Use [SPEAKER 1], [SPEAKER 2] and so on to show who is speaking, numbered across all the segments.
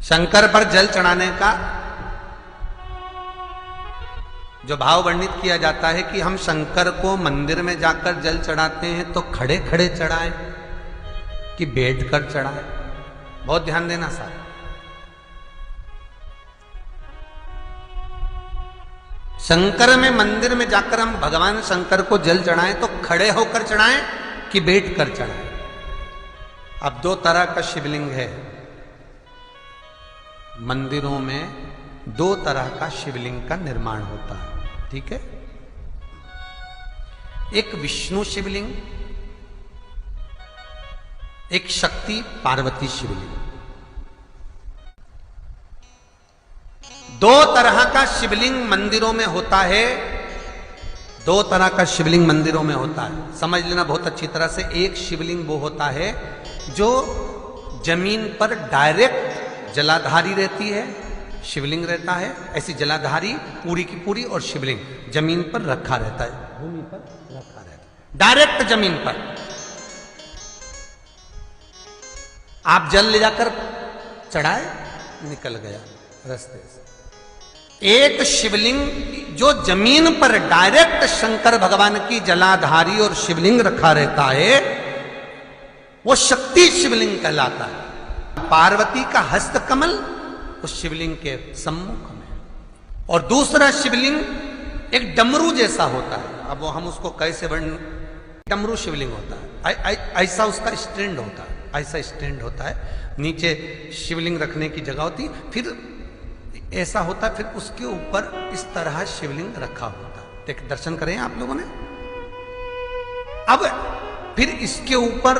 [SPEAKER 1] शंकर पर जल चढ़ाने का जो भाव वर्णित किया जाता है कि हम शंकर को मंदिर में जाकर जल चढ़ाते हैं तो खड़े खड़े चढ़ाएं कि बैठकर चढ़ाएं। बहुत ध्यान देना साहब। शंकर में मंदिर में जाकर हम भगवान शंकर को जल चढ़ाएं तो खड़े होकर चढ़ाएं कि बैठकर चढ़ाएं। अब दो तरह का शिवलिंग है मंदिरों में, दो तरह का शिवलिंग का निर्माण होता है, ठीक है। एक विष्णु शिवलिंग, एक शक्ति पार्वती शिवलिंग। दो तरह का शिवलिंग मंदिरों में होता है, दो तरह का शिवलिंग मंदिरों में होता है, समझ लेना बहुत अच्छी तरह से। एक शिवलिंग वो होता है जो जमीन पर डायरेक्ट जलाधारी रहती है, शिवलिंग रहता है, ऐसी जलाधारी पूरी की पूरी, और शिवलिंग जमीन पर रखा रहता है, भूमि पर रखा रहता है, डायरेक्ट जमीन पर। आप जल ले जाकर चढ़ाए, निकल गया रास्ते से। एक शिवलिंग जो जमीन पर डायरेक्ट शंकर भगवान की जलाधारी और शिवलिंग रखा रहता है, वो शक्ति शिवलिंग कहलाता है। पार्वती का हस्त कमल उस शिवलिंग के सम्मुख में, और दूसरा शिवलिंग एक डमरू जैसा होता है। अब वो हम उसको कैसे वर्णन, डमरू शिवलिंग होता है, ऐसा उसका स्टैंड होता है, ऐसा स्टैंड होता है, नीचे शिवलिंग रखने की जगह होती, फिर ऐसा होता है, फिर उसके ऊपर इस तरह शिवलिंग रखा होता है। देख दर्शन करें आप लोगों ने। अब फिर इसके ऊपर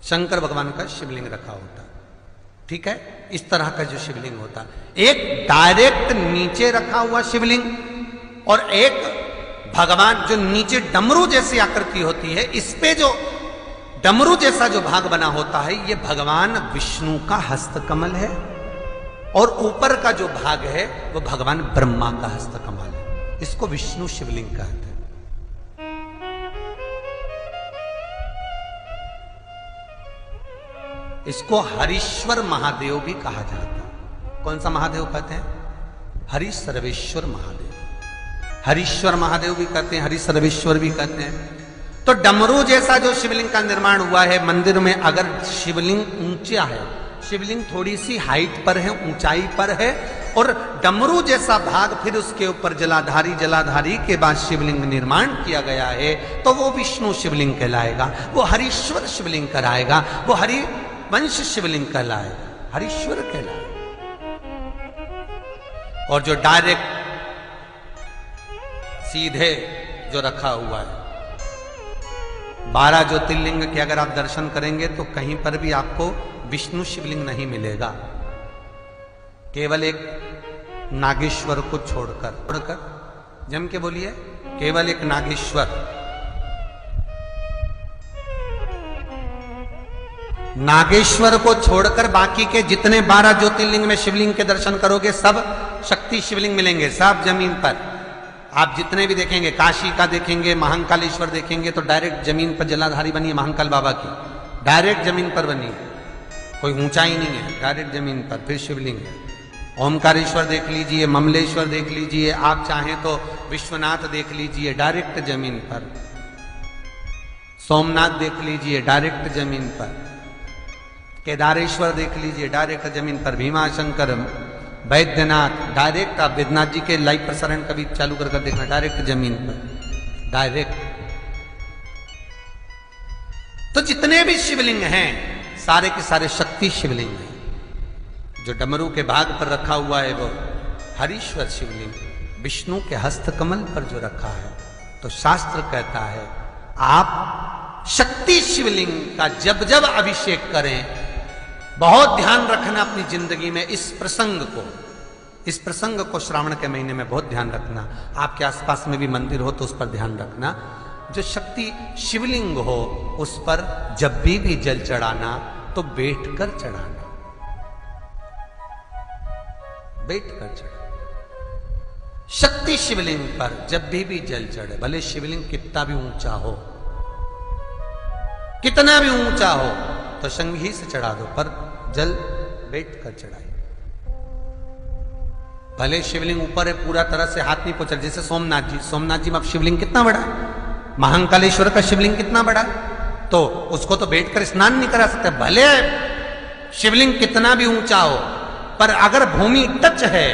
[SPEAKER 1] शंकर भगवान का शिवलिंग रखा होता है, ठीक है। इस तरह का जो शिवलिंग होता है, एक डायरेक्ट नीचे रखा हुआ शिवलिंग, और एक भगवान जो नीचे डमरू जैसी आकृति होती है, इस पे जो डमरू जैसा जो भाग बना होता है, ये भगवान विष्णु का हस्तकमल है, और ऊपर का जो भाग है वो भगवान ब्रह्मा का हस्तकमल है। इसको विष्णु शिवलिंग कहते हैं। इसको हरीश्वर महादेव भी कहा जाता है। कौन सा महादेव कहते हैं? हरि सर्वेश्वर महादेव। हरीश्वर महादेव भी कहते हैं, हरि सर्वेश्वर भी कहते हैं। तो डमरू जैसा जो शिवलिंग का निर्माण हुआ है मंदिर में, अगर शिवलिंग ऊंचा है, शिवलिंग थोड़ी सी हाइट पर है, ऊंचाई पर है, और डमरू जैसा भाग फिर उसके ऊपर जलाधारी के बाद शिवलिंग निर्माण किया गया है, तो वो विष्णु शिवलिंग कहलाएगा, वो हरीश्वर शिवलिंग कहलाएगा, वो हरि वंश शिवलिंग कहलाएगा, हरीश्वर कहलाएगा। और जो डायरेक्ट सीधे जो रखा हुआ है, 12 ज्योतिर्लिंग के अगर आप दर्शन करेंगे तो कहीं पर भी आपको विष्णु शिवलिंग नहीं मिलेगा, केवल एक नागेश्वर को छोड़कर जम के बोलिए, केवल एक नागेश्वर को छोड़कर बाकी के जितने 12 ज्योतिर्लिंग में शिवलिंग के दर्शन करोगे सब शक्ति शिवलिंग मिलेंगे, सब जमीन पर। आप जितने भी देखेंगे, काशी का देखेंगे, महाकालेश्वर देखेंगे, तो डायरेक्ट जमीन पर जलाधारी बनी है महाकाल बाबा की, डायरेक्ट जमीन पर बनी है, कोई ऊंचाई नहीं है, डायरेक्ट जमीन पर फिर शिवलिंग है। ओमकारेश्वर देख लीजिए, ममलेश्वर देख लीजिए, आप चाहें तो विश्वनाथ देख लीजिए, डायरेक्ट जमीन पर। सोमनाथ देख लीजिए, डायरेक्ट जमीन पर। केदारेश्वर देख लीजिए, डायरेक्ट जमीन पर। भीमाशंकर, वैद्यनाथ, डायरेक्ट। आप वैद्यनाथ जी के लाइव प्रसारण कभी चालू कर देखना, डायरेक्ट जमीन पर, डायरेक्ट। तो जितने भी शिवलिंग हैं सारे के सारे शक्ति शिवलिंग हैं। जो डमरू के भाग पर रखा हुआ है वो हरीश्वर शिवलिंग, विष्णु के हस्तकमल पर जो रखा है, तो शास्त्र कहता है आप शक्ति शिवलिंग का जब जब अभिषेक करें, बहुत ध्यान रखना अपनी जिंदगी में इस प्रसंग को श्रावण के महीने में बहुत ध्यान रखना। आपके आसपास में भी मंदिर हो तो उस पर ध्यान रखना। जो शक्ति शिवलिंग हो उस पर जब भी जल चढ़ाना तो बैठकर चढ़ाना, बैठकर चढ़ाना। शक्ति शिवलिंग पर जब भी जल चढ़े, भले शिवलिंग कितना भी ऊंचा हो, कितना भी ऊंचा हो, तो संघी से चढ़ा दो, पर जल बैठ कर चढ़ाइए। भले शिवलिंग ऊपर है, पूरा तरह से हाथ नहीं पहुंचा, जैसे सोमनाथ जी में अब शिवलिंग कितना बड़ा है, महाकालेश्वर का शिवलिंग कितना बड़ा है, तो उसको तो बैठकर स्नान नहीं करा सकते। भले शिवलिंग कितना भी ऊंचा हो, पर अगर भूमि टच है,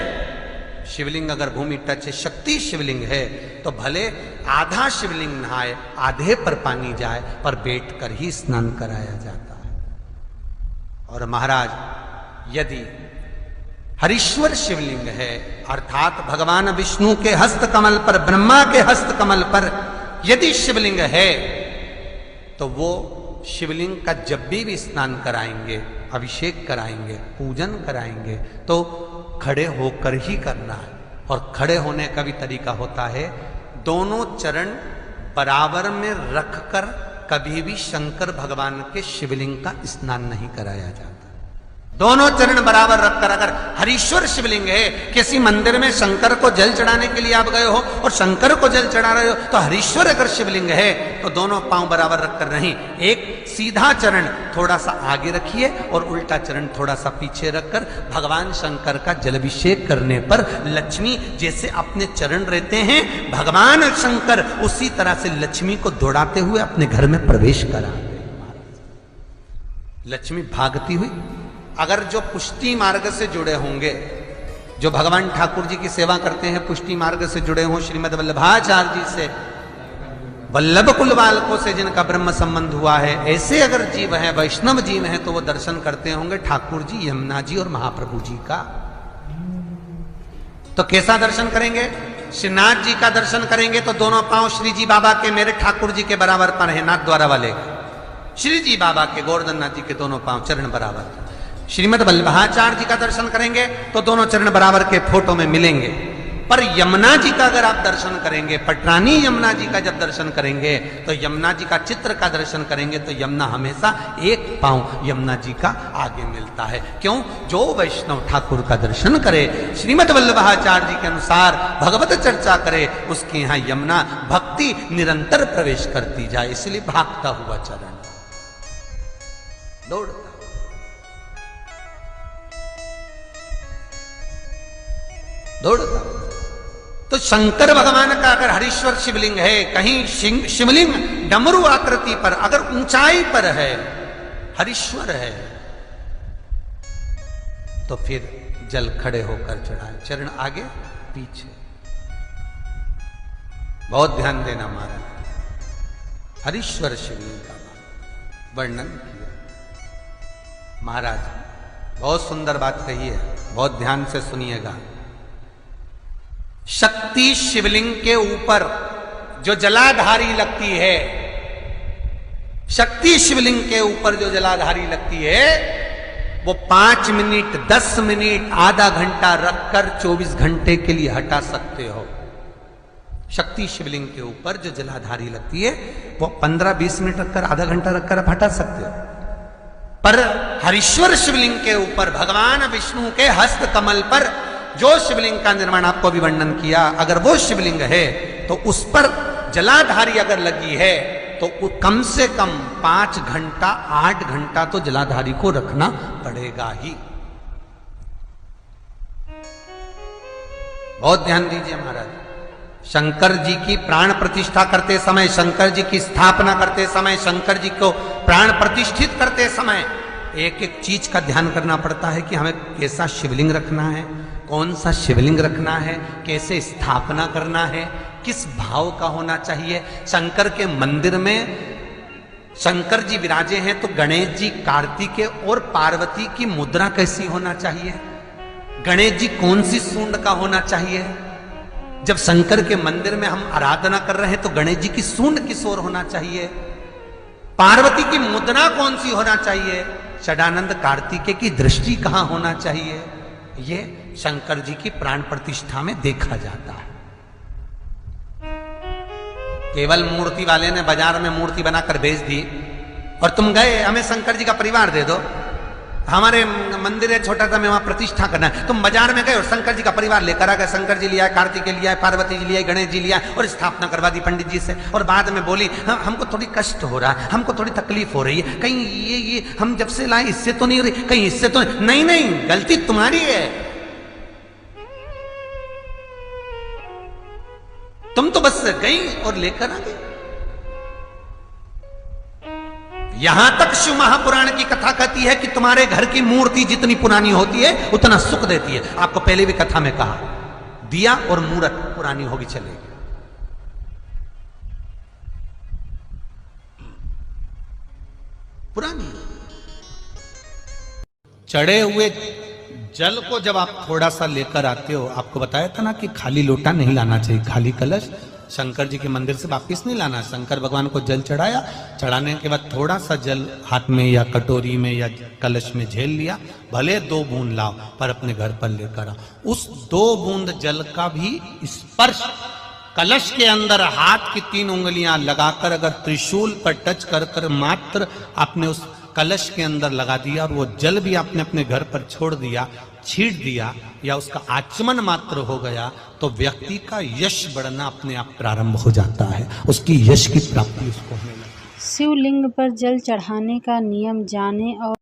[SPEAKER 1] शिवलिंग अगर भूमि टच है, शक्ति शिवलिंग है, तो भले आधा शिवलिंग नहाए, आधे पर पानी जाए, पर बैठकर ही स्नान कराया जाता है। और महाराज यदि हरीश्वर शिवलिंग है, अर्थात भगवान विष्णु के हस्त कमल पर, ब्रह्मा के हस्त कमल पर यदि शिवलिंग है, तो वो शिवलिंग का जब भी स्नान कराएंगे, अभिषेक कराएंगे, पूजन कराएंगे, तो खड़े होकर ही करना है। और खड़े होने का भी तरीका होता है, दोनों चरण बराबर में रखकर कभी भी शंकर भगवान के शिवलिंग का स्नान नहीं कराया जाता। दोनों चरण बराबर रखकर, अगर हरीश्वर शिवलिंग है, किसी मंदिर में शंकर को जल चढ़ाने के लिए आप गए हो और शंकर को जल चढ़ा रहे हो, तो हरीश्वर अगर शिवलिंग है तो दोनों पांव बराबर रखकर नहीं, एक सीधा चरण थोड़ा सा आगे रखिए और उल्टा चरण थोड़ा सा पीछे रखकर भगवान शंकर का जलाभिषेक करने पर लक्ष्मी जैसे अपने चरण रहते हैं, भगवान शंकर उसी तरह से लक्ष्मी को दौड़ाते हुए अपने घर में प्रवेश कराते। लक्ष्मी भागती हुई, अगर जो पुष्टि मार्ग से जुड़े होंगे, जो भगवान ठाकुर जी की सेवा करते हैं, पुष्टि मार्ग से जुड़े हों, श्रीमद वल्लभाचार्य जी से, वल्लभ कुल बालकों से जिनका ब्रह्म संबंध हुआ है, ऐसे अगर जीव हैं, वैष्णव जीव हैं, तो वो दर्शन करते होंगे ठाकुर जी, यमुना जी और महाप्रभु जी का। तो कैसा दर्शन करेंगे? श्रीनाथ जी का दर्शन करेंगे तो दोनों पांव श्री जी बाबा के, मेरे ठाकुर जी के बराबर पर है, नाथ द्वारा वाले श्री जी बाबा के, गोवर्धन नाथ जी के दोनों पांव चरण बराबर। श्रीमद वल्लभाचार्य जी का दर्शन करेंगे तो दोनों चरण बराबर के फोटो में मिलेंगे। पर यमुना जी का अगर आप दर्शन करेंगे, पटरानी यमुना जी का जब दर्शन करेंगे, तो यमुना जी का चित्र का दर्शन करेंगे, तो यमुना हमेशा एक पांव यमुना जी का आगे मिलता है। क्यों? जो वैष्णव ठाकुर का दर्शन करे, श्रीमद वल्लभाचार्य जी के अनुसार भगवत चर्चा करे, उसके यहाँ यमुना भक्ति निरंतर प्रवेश करती जाए, इसलिए भागता हुआ चरण, दौड़ता। तो शंकर भगवान का अगर हरीश्वर शिवलिंग है, कहीं शिवलिंग डमरू आकृति पर, अगर ऊंचाई पर है, हरीश्वर है, तो फिर जल खड़े होकर चढ़ाए, चरण आगे पीछे। बहुत ध्यान देना महाराज, हरीश्वर शिवलिंग का वर्णन किया महाराज। बहुत सुंदर बात कही है, बहुत ध्यान से सुनिएगा। शक्ति शिवलिंग के ऊपर जो जलाधारी लगती है, शक्ति शिवलिंग के ऊपर जो जलाधारी लगती है, वो 5 मिनट, 10 मिनट, आधा घंटा रखकर 24 घंटे के लिए हटा सकते हो। शक्ति शिवलिंग के ऊपर जो जलाधारी लगती है, वो 15-20 मिनट रखकर, आधा घंटा रखकर आप हटा सकते हो। पर हरीश्वर शिवलिंग के ऊपर, भगवान विष्णु के हस्त कमल पर जो शिवलिंग का निर्माण आपको अभी वर्णन किया, अगर वो शिवलिंग है तो उस पर जलाधारी अगर लगी है, तो कम से कम 5 घंटा, 8 घंटा तो जलाधारी को रखना पड़ेगा ही। बहुत ध्यान दीजिए महाराज। शंकर जी की प्राण प्रतिष्ठा करते समय, शंकर जी की स्थापना करते समय, शंकर जी को प्राण प्रतिष्ठित करते समय एक एक चीज का ध्यान करना पड़ता है कि हमें कैसा शिवलिंग रखना है, कौन सा शिवलिंग रखना है, कैसे स्थापना करना है, किस भाव का होना चाहिए। शंकर के मंदिर में शंकर जी विराजे हैं, तो गणेश जी, कार्तिकेय और पार्वती की मुद्रा कैसी होना चाहिए, गणेश जी कौन सी सूंड का होना चाहिए। जब शंकर के मंदिर में हम आराधना कर रहे हैं तो गणेश जी की सूंड किस ओर होना चाहिए, पार्वती की मुद्रा कौन सी होना चाहिए, षडानंद कार्तिकेय की दृष्टि कहां होना चाहिए, ये शंकर जी की प्राण प्रतिष्ठा में देखा जाता है। केवल मूर्ति वाले ने बाजार में मूर्ति बनाकर बेच दी और तुम गए हमें शंकर जी का परिवार दे दो, हमारे मंदिर है छोटा सा, मैं वहां प्रतिष्ठा करना है। तुम बाजार में गए और शंकर जी का परिवार लेकर आ गए, शंकर जी लिया, कार्तिक के लिया, पार्वती जी लिया, गणेश जी लिया और स्थापना करवा दी पंडित जी से। और बाद में बोली हमको थोड़ी कष्ट हो रहा है, हमको थोड़ी तकलीफ हो रही है, कहीं ये हम जब से लाए इससे तो नहीं हो रही, कहीं इससे तो नहीं। नहीं, गलती तुम्हारी है। तुम तो बस गई और लेकर आ गई। यहां तक शिव महापुराण की कथा कहती है कि तुम्हारे घर की मूर्ति जितनी पुरानी होती है उतना सुख देती है। आपको पहले भी कथा में कहा, दिया और मूर्त पुरानी होगी चलेगी। पुरानी चढ़े हुए जल को जब आप थोड़ा सा लेकर आते हो, आपको बताया था ना कि खाली लोटा नहीं लाना चाहिए, खाली कलश शंकर जी के मंदिर से वापस नहीं लाना। शंकर भगवान को जल चढ़ाया, चढ़ाने के बाद थोड़ा सा जल हाथ में या कटोरी में या कलश में झेल लिया, भले 2 बूंद लाओ पर अपने घर पर लेकर आओ। उस 2 बूंद जल का भी स्पर्श कलश के अंदर हाथ की 3 उंगलियां लगाकर अगर त्रिशूल पर टच कर कर मात्र आपने उस कलश के अंदर लगा दिया और वो जल भी आपने अपने घर पर छोड़ दिया, छीट दिया या उसका आचमन मात्र हो गया, तो व्यक्ति का यश बढ़ना अपने आप प्रारंभ हो जाता है, उसकी यश की प्राप्ति उसको होने लगती है।
[SPEAKER 2] शिवलिंग पर जल चढ़ाने का नियम जाने और